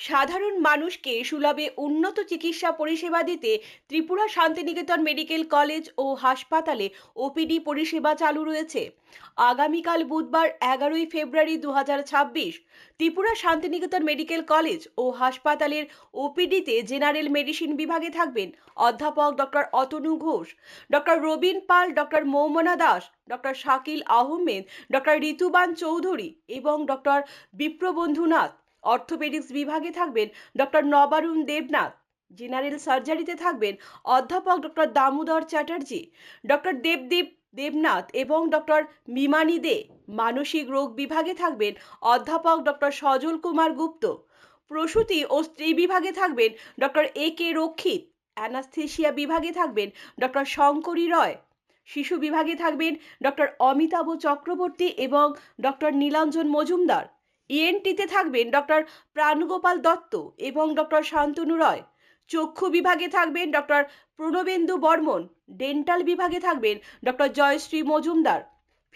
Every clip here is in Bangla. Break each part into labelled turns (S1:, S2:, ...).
S1: সাধারণ মানুষকে সুলভে উন্নত চিকিৎসা পরিষেবা দিতে ত্রিপুরা শান্তিনিকেতন মেডিকেল কলেজ ও হাসপাতালে ওপিডি পরিষেবা চালু রয়েছে। আগামীকাল বুধবার 11ই ফেব্রুয়ারি 2026 ত্রিপুরা শান্তিনিকেতন মেডিকেল কলেজ ও হাসপাতালের ওপিডিতে জেনারেল মেডিসিন বিভাগে থাকবেন অধ্যাপক doctor Atanu Ghosh, doctor Robin Pal, doctor Moumana Das, doctor Shakil Ahmed, doctor Rituban Chowdhury এবং ডক্টর বিপ্রবন্ধু নাথ। অর্থোপেডিক্স বিভাগে থাকবেন ডক্টর নবারুণ দেবনাথ। জেনারেল সার্জারিতে থাকবেন অধ্যাপক ডক্টর দামোদর চ্যাটার্জি, ডক্টর দেবদীপ দেবনাথ এবং ডক্টর মিমানি দে। মানসিক রোগ বিভাগে থাকবেন অধ্যাপক ডক্টর সজল কুমার গুপ্ত। প্রসূতি ও স্ত্রী বিভাগে থাকবেন ডক্টর এ কে রক্ষিত। অ্যানাস্থেশিয়া বিভাগে থাকবেন ডক্টর শঙ্করী রয়। শিশু বিভাগে থাকবেন ডক্টর অমিতাভ চক্রবর্তী এবং ডক্টর নীলাঞ্জন মজুমদার। ইএনটিতে থাকবেন ডক্টর প্রাণগোপাল দত্ত এবং ডক্টর শান্তনু রয়। চক্ষু বিভাগে থাকবেন ডক্টর প্রণবেন্দু বর্মন। ডেন্টাল বিভাগে থাকবেন ডক্টর জয়শ্রী মজুমদার।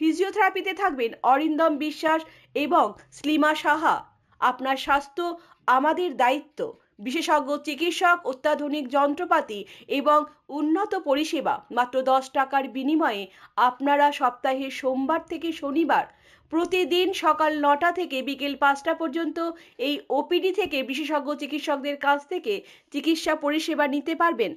S1: ফিজিওথেরাপিতে থাকবেন অরিন্দম বিশ্বাস এবং স্লিমা সাহা। আপনার স্বাস্থ্য আমাদের দায়িত্ব। বিশেষজ্ঞ চিকিৎসক, অত্যাধুনিক যন্ত্রপাতি এবং উন্নত পরিষেবা মাত্র 10 টাকার বিনিময়ে। আপনারা সপ্তাহে সোমবার থেকে শনিবার প্রতিদিন সকাল 9টা থেকে বিকেল 5টা পর্যন্ত এই ওপিডি থেকে বিশেষজ্ঞ চিকিৎসকদের কাছ থেকে চিকিৎসা পরিষেবা নিতে পারবেন।